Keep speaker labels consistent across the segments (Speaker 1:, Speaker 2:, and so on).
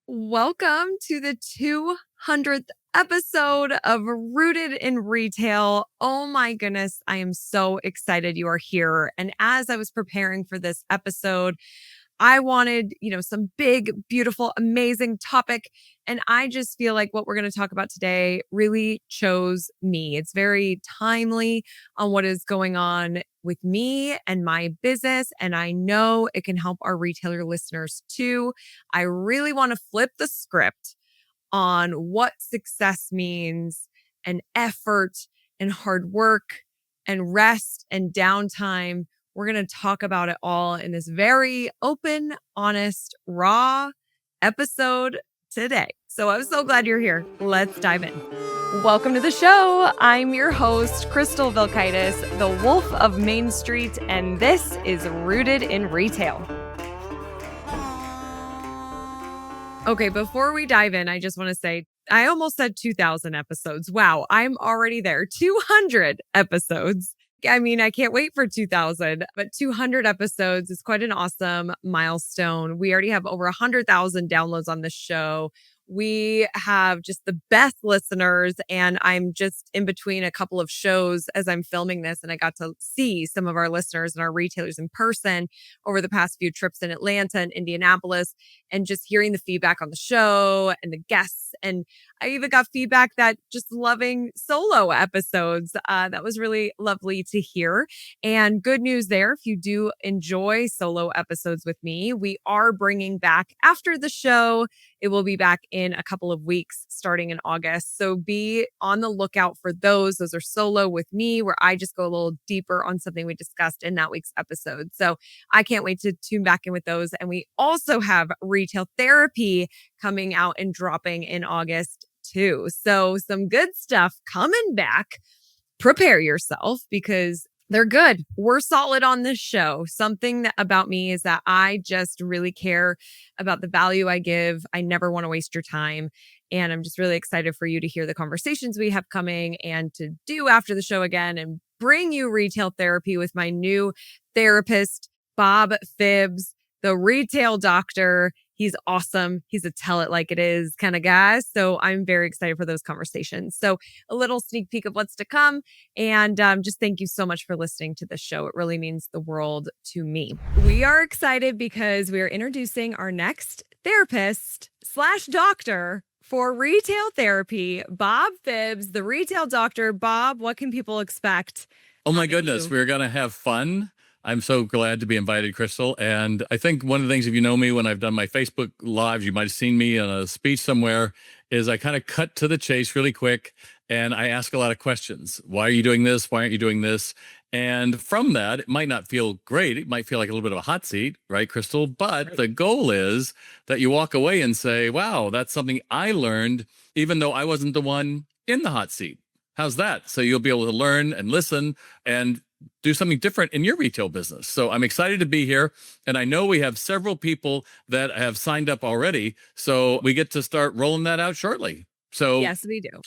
Speaker 1: Welcome to the 200th episode of Rooted in Retail. Oh my goodness, I am so excited you are here. And as I was preparing for this episode, I wanted, some big, beautiful, amazing topic. And I just feel like what we're going to talk about today really chose me. It's very timely on what is going on with me and my business. And I know it can help our retailer listeners too. I really want to flip the script on what success means and effort and hard work and rest and downtime. We're going to talk about it all in this very open, honest, raw episode today. So I'm so glad you're here. Let's dive in. Welcome to the show. I'm your host, Crystal Vilkaitis, the Wolf of Main Street, and this is Rooted in Retail. Okay, before we dive in, I just want to say, I almost said 2,000 episodes. Wow, I'm already there. 200 episodes. I mean, I can't wait for 2,000, but 200 episodes is quite an awesome milestone. We already have over 100,000 downloads on this show. We have just the best listeners, and I'm just in between a couple of shows as I'm filming this, and I got to see some of our listeners and our retailers in person over the past few trips in Atlanta and Indianapolis, and just hearing the feedback on the show and the guests. And I even got feedback that just loving solo episodes. That was really lovely to hear. And good news there, if you do enjoy solo episodes with me, we are bringing back after the show. It will be back in a couple of weeks starting in August. So be on the lookout for those. Those are solo with me, where I just go a little deeper on something we discussed in that week's episode. So I can't wait to tune back in with those. And we also have retail therapy coming out and dropping in August too. So some good stuff coming back. Prepare yourself because they're good. We're solid on this show. Something about me is that I just really care about the value I give. I never want to waste your time. And I'm just really excited for you to hear the conversations we have coming and to do after the show again and bring you retail therapy with my new therapist, Bob Phibbs, the retail doctor. He's awesome. He's a tell it like it is kind of guy. So I'm very excited for those conversations. So a little sneak peek of what's to come. And just thank you so much for listening to this show. It really means the world to me. We are excited because we are introducing our next therapist / doctor for retail therapy, Bob Phibbs, the retail doctor. Bob, what can people expect?
Speaker 2: Oh my goodness, we're going to have fun. I'm so glad to be invited, Crystal. And I think one of the things, if you know me, when I've done my Facebook Lives, you might have seen me in a speech somewhere, is I kind of cut to the chase really quick. And I ask a lot of questions. Why are you doing this? Why aren't you doing this? And from that, it might not feel great. It might feel like a little bit of a hot seat, right, Crystal? But the goal is that you walk away and say, wow, that's something I learned, even though I wasn't the one in the hot seat. How's that? So you'll be able to learn and listen and do something different in your retail business. So I'm excited to be here. And I know we have several people that have signed up already. So we get to start rolling that out shortly. So
Speaker 1: yes, we do.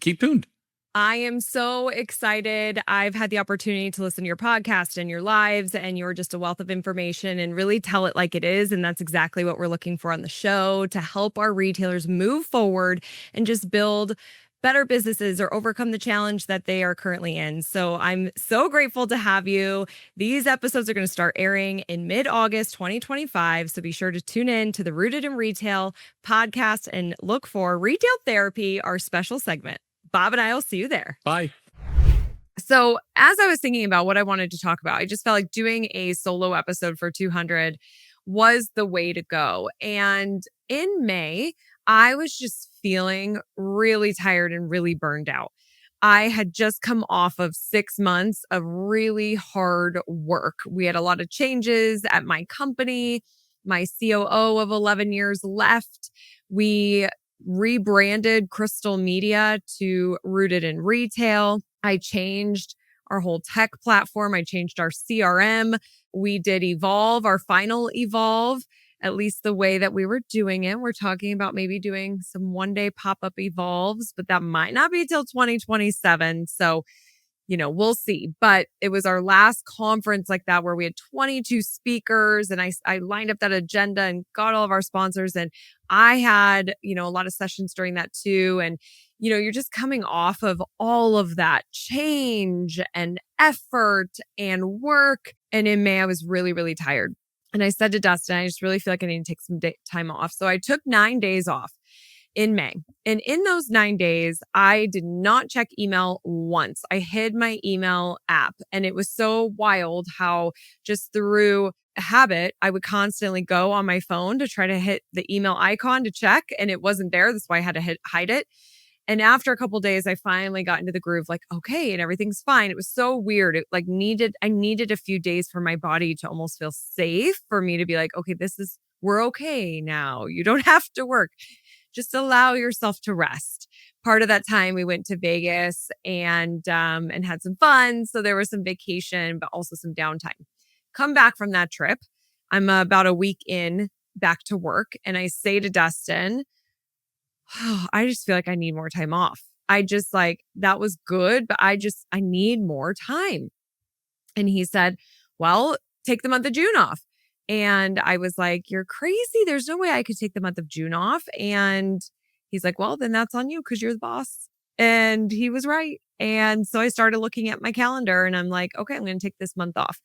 Speaker 2: Keep tuned.
Speaker 1: I am so excited. I've had the opportunity to listen to your podcast and your lives, and you're just a wealth of information and really tell it like it is. And that's exactly what we're looking for on the show, to help our retailers move forward and just build better businesses or overcome the challenge that they are currently in. So I'm so grateful to have you. These episodes are going to start airing in mid-August 2025. So be sure to tune in to the Rooted in Retail podcast and look for Retail Therapy, our special segment. Bob and I will see you there.
Speaker 2: Bye.
Speaker 1: So as I was thinking about what I wanted to talk about, I just felt like doing a solo episode for 200 was the way to go. And in May, I was just feeling really tired and really burned out. I had just come off of 6 months of really hard work. We had a lot of changes at my company. My COO of 11 years left. We rebranded Crystal Media to Rooted in Retail. I changed our whole tech platform. I changed our CRM. We did evolve, our final evolve, at least the way that we were doing it. We're talking about maybe doing some one-day pop-up evolves, but that might not be till 2027. So we'll see. But it was our last conference like that where we had 22 speakers, and I lined up that agenda and got all of our sponsors. And I had, a lot of sessions during that too. And, you're just coming off of all of that change and effort and work. And in May, I was really, really tired. And I said to Dustin, I just really feel like I need to take some time off. So I took 9 days off in May. And in those 9 days, I did not check email once. I hid my email app. And it was so wild how just through a habit, I would constantly go on my phone to try to hit the email icon to check, and it wasn't there. That's why I had to hide it. And after a couple of days, I finally got into the groove, like, okay, and everything's fine. It was so weird. I needed a few days for my body to almost feel safe for me to be like, okay, we're okay now. You don't have to work. Just allow yourself to rest. Part of that time we went to Vegas and had some fun. So there was some vacation, but also some downtime. Come back from that trip. I'm about a week in back to work. And I say to Dustin, oh, I just feel like I need more time off. That was good, but I need more time. And he said, well, take the month of June off. And I was like, you're crazy. There's no way I could take the month of June off. And he's like, well, then that's on you because you're the boss. And he was right. And so I started looking at my calendar and I'm like, okay, I'm going to take this month off.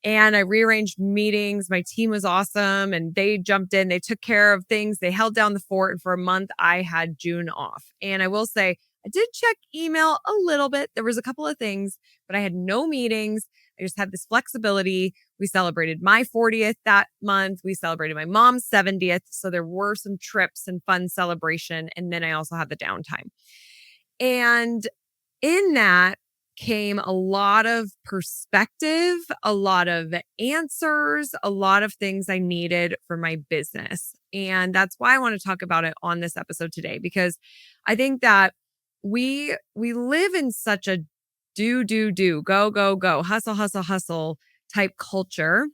Speaker 1: And I rearranged meetings. My team was awesome and they jumped in. They took care of things. They held down the fort. And for a month, I had June off. And I will say, I did check email a little bit. There was a couple of things, but I had no meetings. I just had this flexibility. We celebrated my 40th that month. We celebrated my mom's 70th. So there were some trips and fun celebration. And then I also had the downtime. And in that came a lot of perspective, a lot of answers, a lot of things I needed for my business. And that's why I want to talk about it on this episode today, because I think that we live in such a do, go, hustle type culture.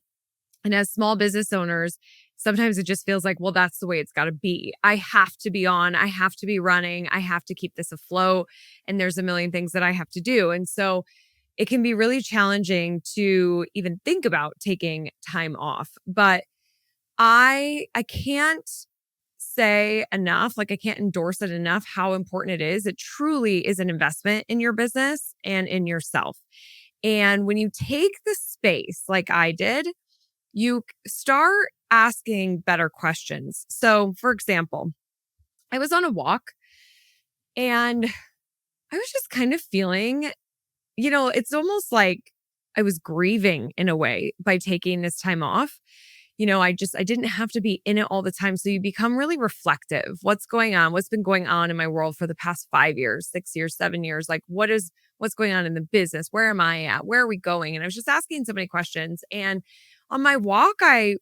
Speaker 1: And as small business owners, sometimes it just feels like, well, that's the way it's got to be. I have to be on, I have to be running, I have to keep this afloat. And there's a million things that I have to do. And so it can be really challenging to even think about taking time off. But I can't say enough, I can't endorse it enough how important it is. It truly is an investment in your business and in yourself. And when you take the space like I did, you start asking better questions. So, for example, I was on a walk and I was just kind of feeling, it's almost like I was grieving in a way by taking this time off. I didn't have to be in it all the time. So you become really reflective. What's going on? What's been going on in my world for the past 5 years, 6 years, 7 years? Like, what's going on in the business? Where am I at? Where are we going? And I was just asking so many questions. And on my walk, I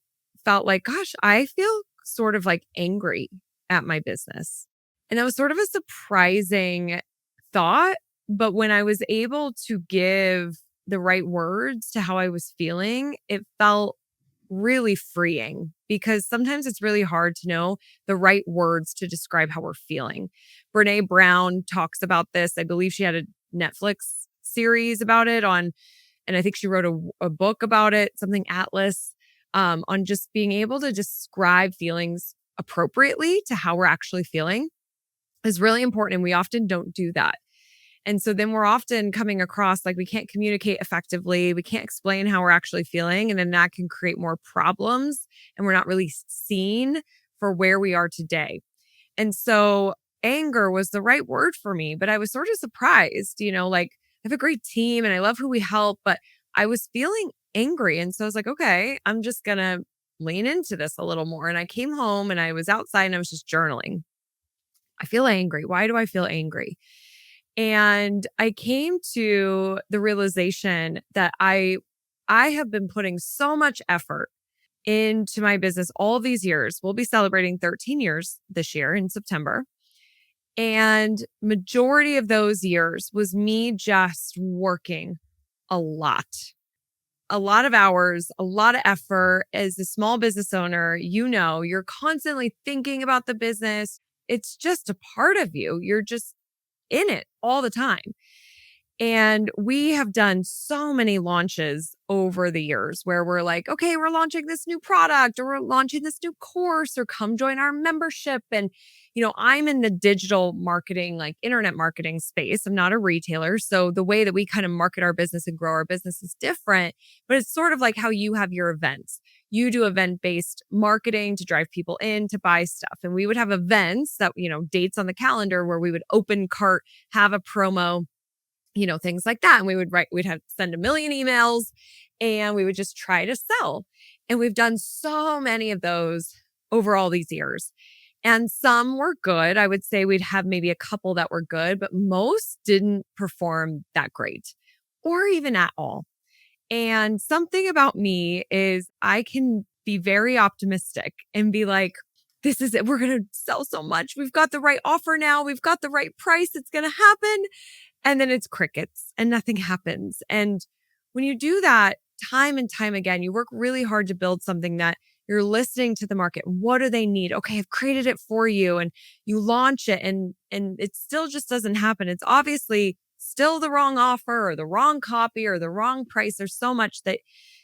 Speaker 1: felt like, gosh, I feel sort of like angry at my business. And that was sort of a surprising thought. But when I was able to give the right words to how I was feeling, it felt really freeing, because sometimes it's really hard to know the right words to describe how we're feeling. Brene Brown talks about this. I believe she had a Netflix series about it and I think she wrote a book about it, something Atlas, on just being able to describe feelings appropriately to how we're actually feeling is really important. And we often don't do that. And so then we're often coming across like we can't communicate effectively. We can't explain how we're actually feeling. And then that can create more problems. And we're not really seen for where we are today. And so anger was the right word for me. But I was sort of surprised, I have a great team and I love who we help. But I was feeling angry. And so I was like, okay, I'm just going to lean into this a little more. And I came home and I was outside and I was just journaling. I feel angry. Why do I feel angry? And I came to the realization that I have been putting so much effort into my business all these years. We'll be celebrating 13 years this year in September. And majority of those years was me just working a lot of hours, a lot of effort. As a small business owner, you're constantly thinking about the business. It's just a part of you. You're just in it all the time. And we have done so many launches over the years where we're like, okay, we're launching this new product or we're launching this new course or come join our membership. And, I'm in the digital marketing, like internet marketing space. I'm not a retailer. So the way that we kind of market our business and grow our business is different, but it's sort of like how you have your events. You do event based marketing to drive people in to buy stuff. And we would have events that, dates on the calendar where we would open cart, have a promo, things like that. And we'd have send a million emails and we would just try to sell. And we've done so many of those over all these years. And some were good. I would say we'd have maybe a couple that were good, but most didn't perform that great or even at all. And something about me is I can be very optimistic and be like, this is it. We're going to sell so much. We've got the right offer now. We've got the right price. It's going to happen. And then it's crickets and nothing happens. And when you do that time and time again, you work really hard to build something that you're listening to the market. What do they need? Okay, I've created it for you. And you launch it and it still just doesn't happen. It's obviously still the wrong offer or the wrong copy or the wrong price. There's so much that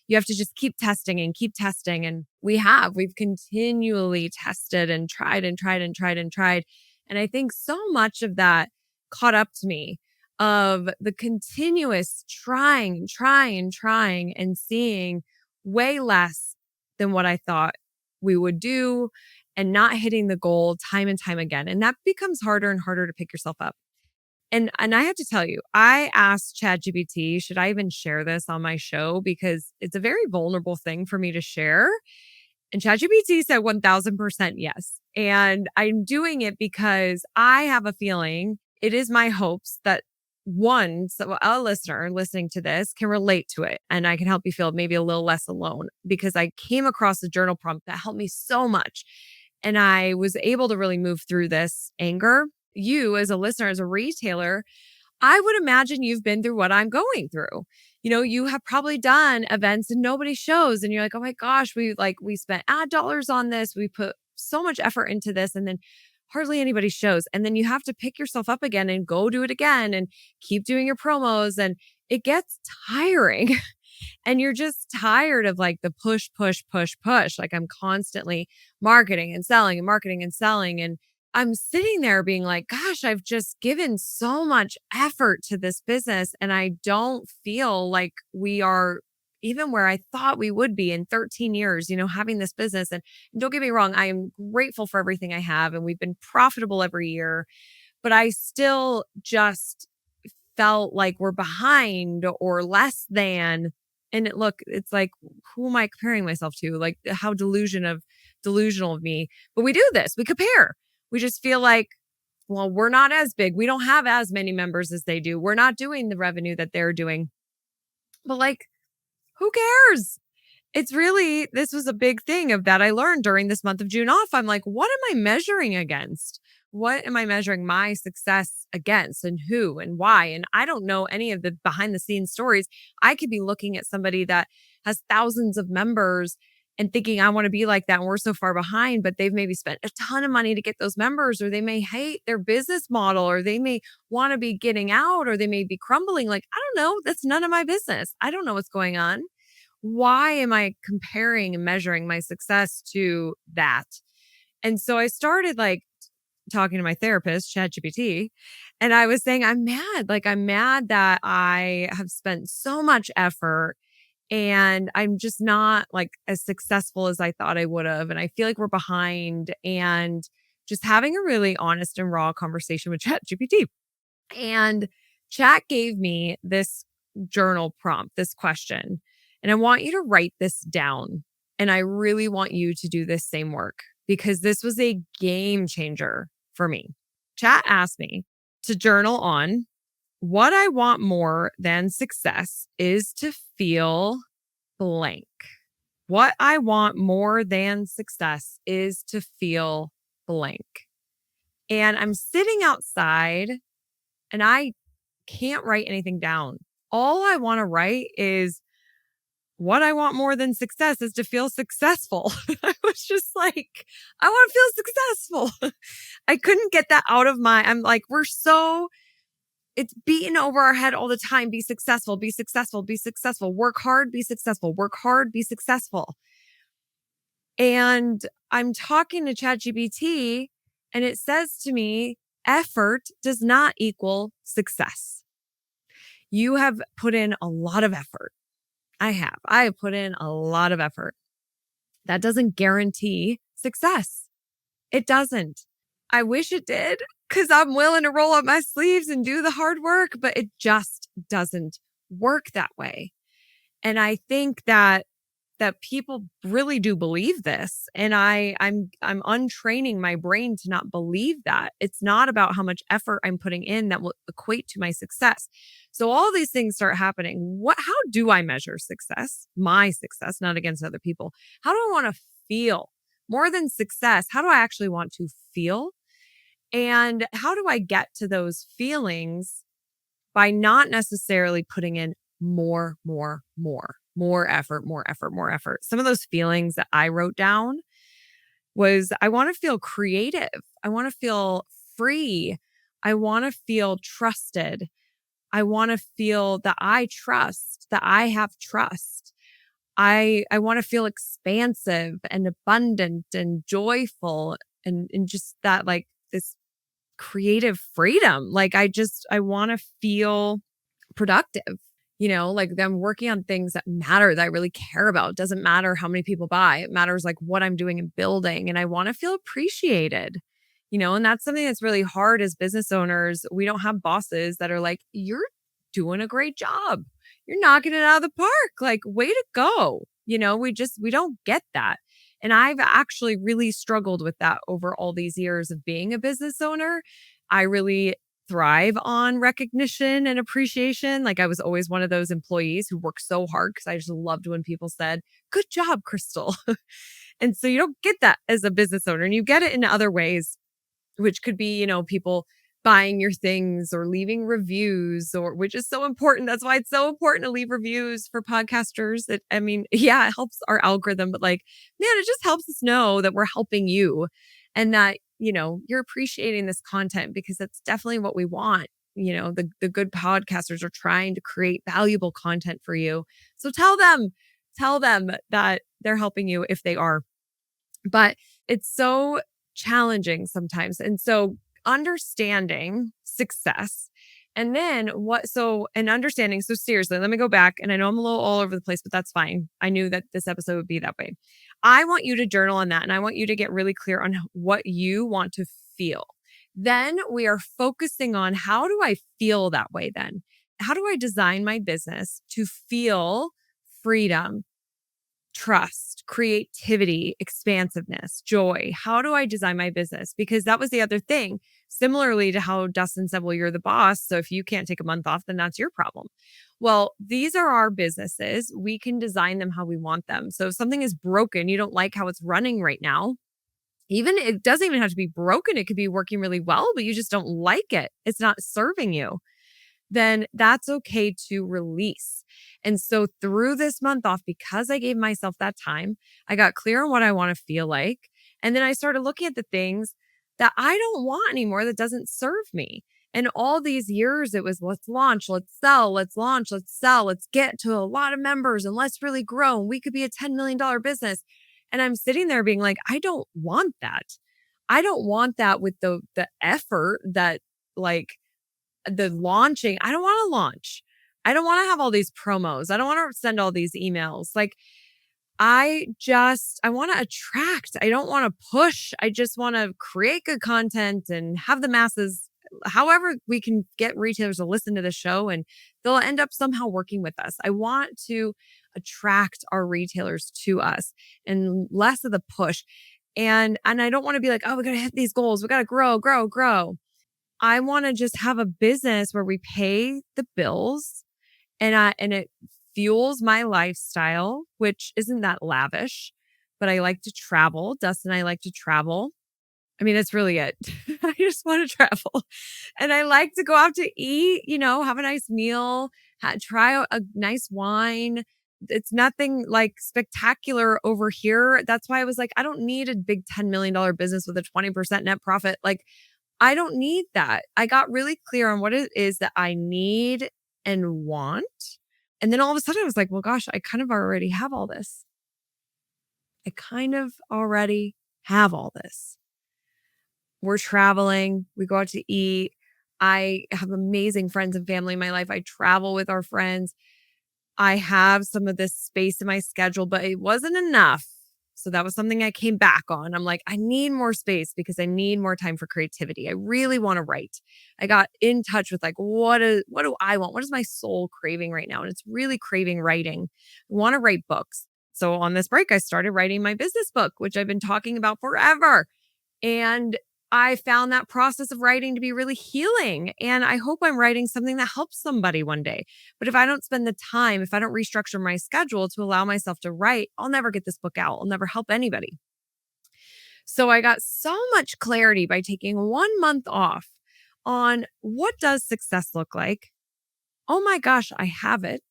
Speaker 1: you have to just keep testing and keep testing. And we've continually tested and tried and tried and tried and tried. And I think so much of that caught up to me of the continuous trying and seeing way less than what I thought we would do and not hitting the goal time and time again. And that becomes harder and harder to pick yourself up. And I have to tell you, I asked ChatGPT, should I even share this on my show? Because it's a very vulnerable thing for me to share. And ChatGPT said 1000% yes. And I'm doing it because I have a feeling it is my hopes that so a listener listening to this can relate to it and I can help you feel maybe a little less alone because I came across a journal prompt that helped me so much. And I was able to really move through this anger. You as a listener, as a retailer, I would imagine you've been through what I'm going through. You have probably done events and nobody shows and you're like, oh my gosh, we spent ad dollars on this. We put so much effort into this and then hardly anybody shows. And then you have to pick yourself up again and go do it again and keep doing your promos. And it gets tiring and you're just tired of like the push, push, push, push. Like I'm constantly marketing and selling and marketing and selling. And I'm sitting there being like, gosh, I've just given so much effort to this business and I don't feel like we are even where I thought we would be in 13 years, having this business. And don't get me wrong, I am grateful for everything I have and we've been profitable every year, but I still just felt like we're behind or less than. And it's like, who am I comparing myself to? Like how delusional of me. But we do this, we compare. We just feel like, well, we're not as big. We don't have as many members as they do. We're not doing the revenue that they're doing. But like, who cares? This was a big thing of that I learned during this month of June off. I'm like, what am I measuring against? What am I measuring my success against and who and why? And I don't know any of the behind the scenes stories. I could be looking at somebody that has thousands of members and thinking I want to be like that. And we're so far behind, but they've maybe spent a ton of money to get those members, or they may hate their business model, or they may want to be getting out, or they may be crumbling. Like, I don't know. That's none of my business. I don't know what's going on. Why am I comparing and measuring my success to that? And so I started like talking to my therapist, ChatGPT, and I was saying, I'm mad. Like, I'm mad that I have spent so much effort and I'm just not like as successful as I thought I would have. And I feel like we're behind, and just having a really honest and raw conversation with ChatGPT. And Chat gave me this journal prompt, this question, and I want you to write this down. And I really want you to do this same work because this was a game changer for me. Chat asked me to journal on what I want more than success is to feel blank. What I want more than success is to feel blank. And I'm sitting outside and I can't write anything down. All I want to write is what I want more than success is to feel successful. I was just like, I want to feel successful. I couldn't get that out of I'm like, we're so It's beaten over our head all the time. Be successful, be successful, be successful, work hard, be successful, work hard, be successful. And I'm talking to ChatGPT and it says to me, effort does not equal success. You have put in a lot of effort. I have put in a lot of effort. That doesn't guarantee success. It doesn't. I wish it did because I'm willing to roll up my sleeves and do the hard work, but it just doesn't work that way. And I think that people really do believe this. And I'm untraining my brain to not believe that. It's not about how much effort I'm putting in that will equate to my success. So all these things start happening. How do I measure success? My success, not against other people. How do I want to feel? More than success, how do I actually want to feel? And how do I get to those feelings by not necessarily putting in more effort, more effort, more effort. Some of those feelings that I wrote down was I want to feel creative. I want to feel free. I want to feel trusted. I want to feel that I trust, that I have trust. I want to feel expansive and abundant and joyful and just that like this creative freedom. Like I want to feel productive. Like I'm working on things that matter, that I really care about. It doesn't matter how many people buy. It matters like what I'm doing and building. And I want to feel appreciated, and that's something that's really hard as business owners. We don't have bosses that are like, you're doing a great job. You're knocking it out of the park. Like, way to go. We don't get that. And I've actually really struggled with that over all these years of being a business owner. I really thrive on recognition and appreciation. Like I was always one of those employees who worked so hard because I just loved when people said, good job, Crystal. And so you don't get that as a business owner, and you get it in other ways, which could be, people buying your things or leaving reviews, or which is so important. That's why it's so important to leave reviews for podcasters. Yeah, it helps our algorithm, but like, man, it just helps us know that we're helping you and that, you're appreciating this content, because that's definitely what we want. The good podcasters are trying to create valuable content for you. So tell them that they're helping you if they are. But it's so challenging sometimes. And so understanding success and then understanding. So seriously, let me go back. And I know I'm a little all over the place, but that's fine. I knew that this episode would be that way. I want you to journal on that. And I want you to get really clear on what you want to feel. Then we are focusing on, how do I feel that way then? How do I design my business to feel freedom, trust, creativity, expansiveness, joy? How do I design my business? Because that was the other thing. Similarly to how Dustin said, well, you're the boss. So if you can't take a month off, then that's your problem. Well, these are our businesses. We can design them how we want them. So if something is broken, you don't like how it's running right now, it doesn't even have to be broken. It could be working really well, but you just don't like it. It's not serving you. Then that's okay to release. And so through this month off, because I gave myself that time, I got clear on what I want to feel like. And then I started looking at the things that I don't want anymore, that doesn't serve me. And all these years it was, let's launch, let's sell, let's launch, let's sell, let's get to a lot of members and let's really grow. And we could be a $10 million business. And I'm sitting there being like, I don't want that. I don't want that with the effort that like the launching. I don't want to launch. I don't want to have all these promos. I don't want to send all these emails. Like I want to attract. I don't want to push. I just want to create good content and have the masses, however we can get retailers to listen to the show and they'll end up somehow working with us. I want to attract our retailers to us and less of the push. And I don't want to be like, oh, we got to hit these goals. We got to grow, grow, grow. I want to just have a business where we pay the bills and it fuels my lifestyle, which isn't that lavish, but I like to travel. Dustin and I like to travel. I mean, that's really it. I just want to travel. And I like to go out to eat, have a nice meal, try a nice wine. It's nothing like spectacular over here. That's why I was like, I don't need a big $10 million business with a 20% net profit. Like, I don't need that. I got really clear on what it is that I need and want. And then all of a sudden I was like, well, gosh, I kind of already have all this. I kind of already have all this. We're traveling, we go out to eat. I have amazing friends and family in my life. I travel with our friends. I have some of this space in my schedule, but it wasn't enough. So that was something I came back on. I'm like, I need more space because I need more time for creativity. I really want to write. I got in touch with like, what do I want? What is my soul craving right now? And it's really craving writing. I want to write books. So on this break, I started writing my business book, which I've been talking about forever. And I found that process of writing to be really healing. And I hope I'm writing something that helps somebody one day. But if I don't spend the time, if I don't restructure my schedule to allow myself to write, I'll never get this book out. I'll never help anybody. So I got so much clarity by taking 1 month off on what does success look like? Oh my gosh, I have it.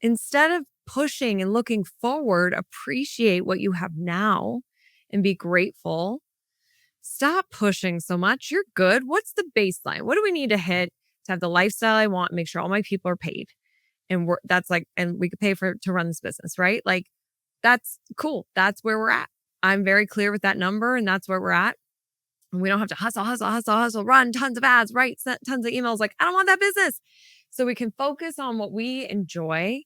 Speaker 1: Instead of pushing and looking forward, appreciate what you have now and be grateful. Stop pushing so much. You're good. What's the baseline? What do we need to hit to have the lifestyle I want? Make sure all my people are paid. And and we could pay for to run this business, right? Like that's cool. That's where we're at. I'm very clear with that number and that's where we're at. And we don't have to hustle, run tons of ads, write tons of emails. Like I don't want that business. So we can focus on what we enjoy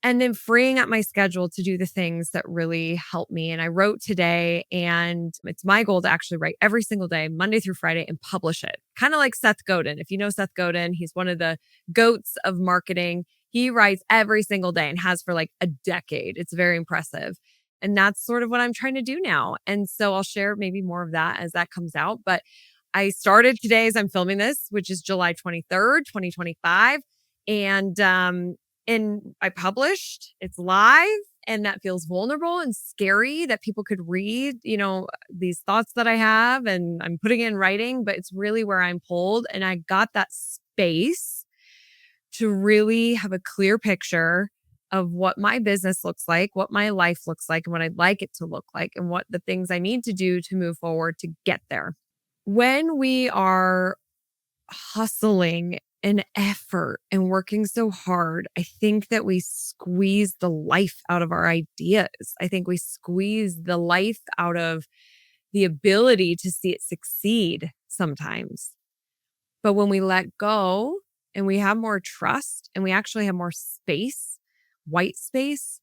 Speaker 1: and then freeing up my schedule to do the things that really help me. And I wrote today, and it's my goal to actually write every single day, Monday through Friday, and publish it. Kind of like Seth Godin. If you know Seth Godin, he's one of the goats of marketing. He writes every single day and has for like a decade. It's very impressive. And that's sort of what I'm trying to do now. And so I'll share maybe more of that as that comes out. But I started today as I'm filming this, which is July 23rd, 2025. And I published, it's live, and that feels vulnerable and scary that people could read, these thoughts that I have and I'm putting it in writing, but it's really where I'm pulled. And I got that space to really have a clear picture of what my business looks like, what my life looks like, and what I'd like it to look like, and what the things I need to do to move forward to get there. When we are hustling and effort and working so hard, I think that we squeeze the life out of our ideas. I think we squeeze the life out of the ability to see it succeed sometimes. But when we let go and we have more trust and we actually have more space, white space,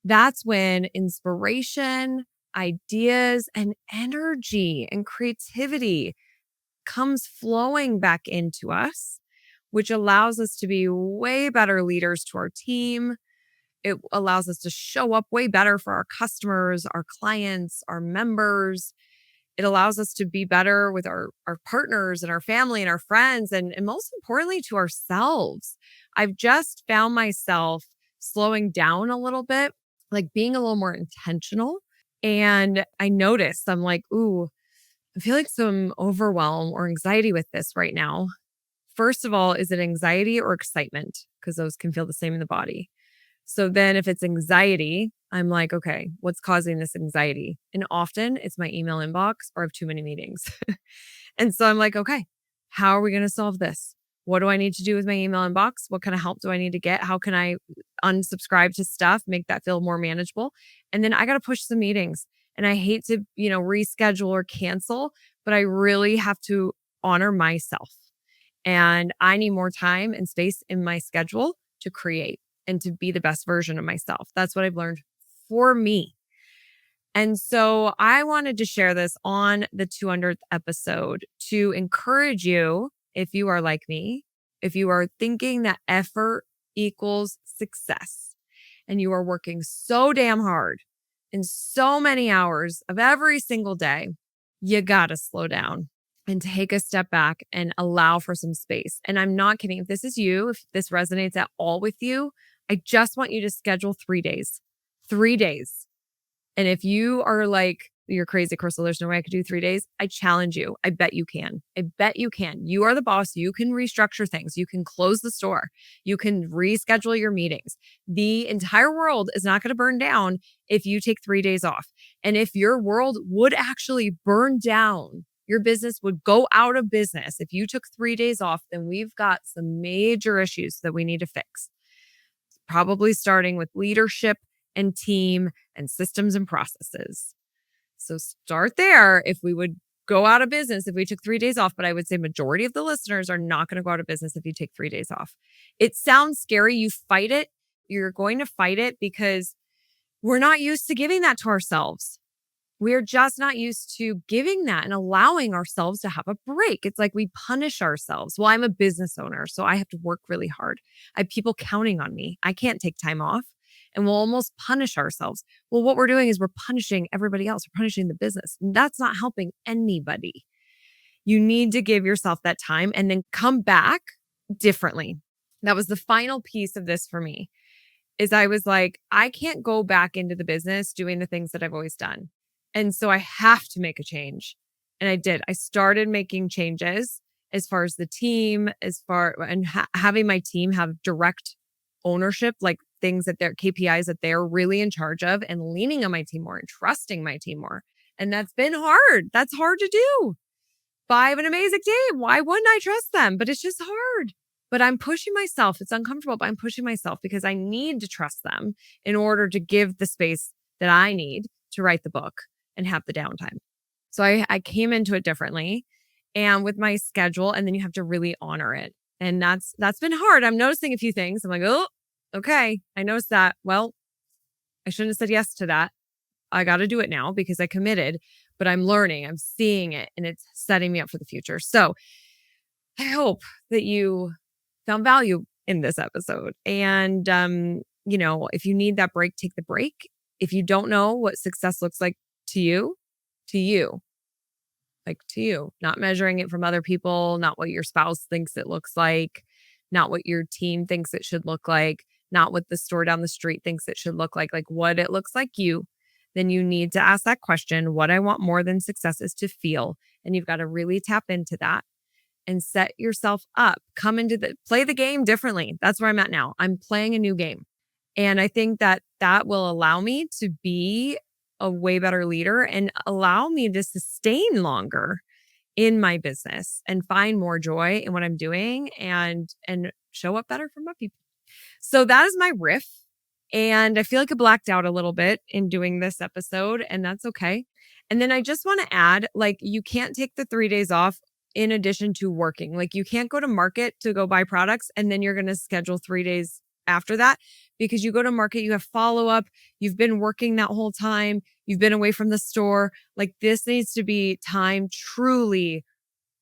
Speaker 1: that's when inspiration, ideas, and energy and creativity comes flowing back into us, which allows us to be way better leaders to our team. It allows us to show up way better for our customers, our clients, our members. It allows us to be better with our partners and our family and our friends, and most importantly, to ourselves. I've just found myself slowing down a little bit, like being a little more intentional. And I noticed, I'm like, ooh, I feel like some overwhelm or anxiety with this right now. First of all, is it anxiety or excitement? Because those can feel the same in the body. So then if it's anxiety, I'm like, okay, what's causing this anxiety? And often it's my email inbox or I have too many meetings. And so I'm like, okay, how are we going to solve this? What do I need to do with my email inbox? What kind of help do I need to get? How can I unsubscribe to stuff, make that feel more manageable? And then I got to push some meetings. And I hate to, reschedule or cancel, but I really have to honor myself. And I need more time and space in my schedule to create and to be the best version of myself. That's what I've learned for me. And so I wanted to share this on the 200th episode to encourage you, if you are like me, if you are thinking that effort equals success and you are working so damn hard in so many hours of every single day, you got to slow down and take a step back and allow for some space. And I'm not kidding. If this is you, if this resonates at all with you, I just want you to schedule 3 days, 3 days. And if you are like, you're crazy, Crystal, there's no way I could do 3 days. I challenge you. I bet you can. I bet you can. You are the boss. You can restructure things. You can close the store. You can reschedule your meetings. The entire world is not going to burn down if you take 3 days off. And if your world would actually burn down, your business would go out of business. If you took 3 days off, then we've got some major issues that we need to fix. Probably starting with leadership and team and systems and processes. So start there. If we would go out of business if we took 3 days off, but I would say majority of the listeners are not going to go out of business if you take 3 days off. It sounds scary. You fight it. You're going to fight it because we're not used to giving that to ourselves. We're just not used to giving that and allowing ourselves to have a break. It's like we punish ourselves. Well, I'm a business owner, so I have to work really hard. I have people counting on me. I can't take time off. And we'll almost punish ourselves. Well, what we're doing is we're punishing everybody else. We're punishing the business. That's not helping anybody. You need to give yourself that time and then come back differently. That was the final piece of this for me, is I was like, I can't go back into the business doing the things that I've always done. And so I have to make a change. And I did. I started making changes as far as the team, having my team have direct ownership, like things that their KPIs that they're really in charge of, and leaning on my team more and trusting my team more. And that's been hard. That's hard to do. But I have an amazing team. Why wouldn't I trust them? But it's just hard. But I'm pushing myself. It's uncomfortable, but I'm pushing myself because I need to trust them in order to give the space that I need to write the book and have the downtime. So I came into it differently and with my schedule, and then you have to really honor it. And that's been hard. I'm noticing a few things. I'm like, oh, okay, I noticed that. Well, I shouldn't have said yes to that. I got to do it now because I committed, but I'm learning, I'm seeing it, and it's setting me up for the future. So I hope that you found value in this episode. And, if you need that break, take the break. If you don't know what success looks like to you, not measuring it from other people, not what your spouse thinks it looks like, not what your team thinks it should look like, not what the store down the street thinks it should look like what it looks like you, then you need to ask that question. What I want more than success is to feel. And you've got to really tap into that and set yourself up. Play the game differently. That's where I'm at now. I'm playing a new game. And I think that will allow me to be a way better leader and allow me to sustain longer in my business and find more joy in what I'm doing and show up better for my people. So that is my riff. And I feel like I blacked out a little bit in doing this episode, and that's okay. And then I just want to add, you can't take the 3 days off in addition to working. You can't go to market to go buy products and then you're going to schedule 3 days after that, because you go to market, you have follow-up, you've been working that whole time, you've been away from the store. This needs to be time truly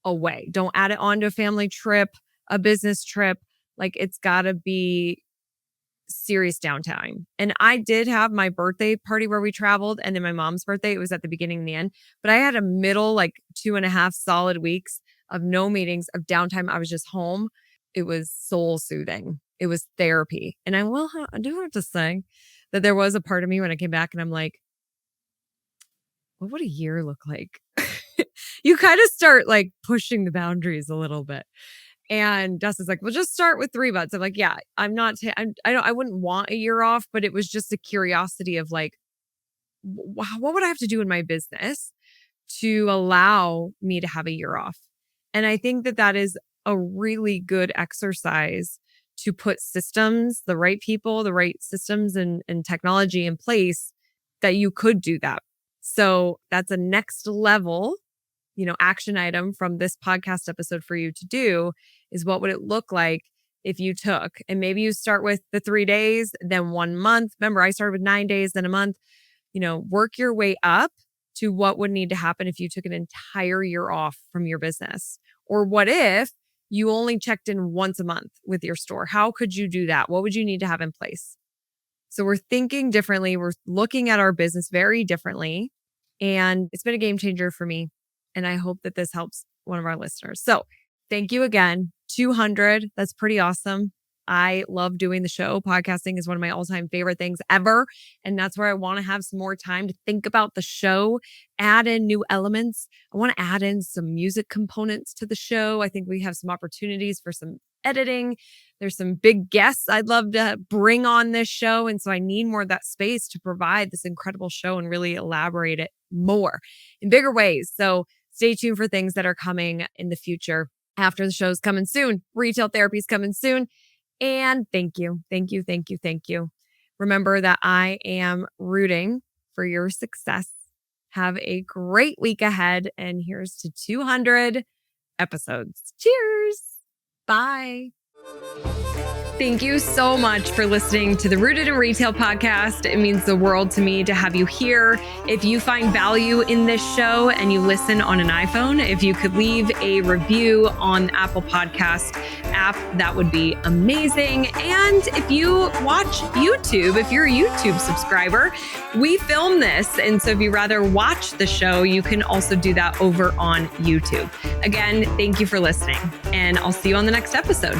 Speaker 1: away. Don't add it onto a family trip, a business trip. It's got to be serious downtime. And I did have my birthday party where we traveled, and then my mom's birthday, it was at the beginning and the end, but I had a middle 2.5 solid weeks of no meetings, of downtime. I was just home. It was soul soothing. It was therapy. And I do have to say that there was a part of me when I came back and I'm like, what would a year look like? You kind of start pushing the boundaries a little bit. And Dustin's like, well, just start with 3 months. I'm like, yeah, I wouldn't want a year off, but it was just a curiosity of what would I have to do in my business to allow me to have a year off? And I think that is a really good exercise to put systems, the right people, the right systems and technology in place that you could do that. So that's a next level, action item from this podcast episode for you to do is what would it look like if you took, and maybe you start with the 3 days, then 1 month. Remember, I started with 9 days, then a month, work your way up to what would need to happen if you took an entire year off from your business. Or what if you only checked in once a month with your store? How could you do that? What would you need to have in place? So we're thinking differently. We're looking at our business very differently. And it's been a game changer for me. And I hope that this helps one of our listeners. So thank you again. 200. That's pretty awesome. I love doing the show. Podcasting is one of my all-time favorite things ever. And that's where I want to have some more time to think about the show, add in new elements. I want to add in some music components to the show. I think we have some opportunities for some editing. There's some big guests I'd love to bring on this show. And so I need more of that space to provide this incredible show and really elaborate it more in bigger ways. So stay tuned for things that are coming in the future. After the show's coming soon, retail therapy is coming soon. And thank you, thank you, thank you, thank you. Remember that I am rooting for your success. Have a great week ahead. And here's to 200 episodes. Cheers. Bye. Thank you so much for listening to the Rooted in Retail podcast. It means the world to me to have you here. If you find value in this show and you listen on an iPhone, if you could leave a review on Apple Podcast app, that would be amazing. And if you watch YouTube, if you're a YouTube subscriber, we film this. And so if you rather watch the show, you can also do that over on YouTube. Again, thank you for listening, and I'll see you on the next episode.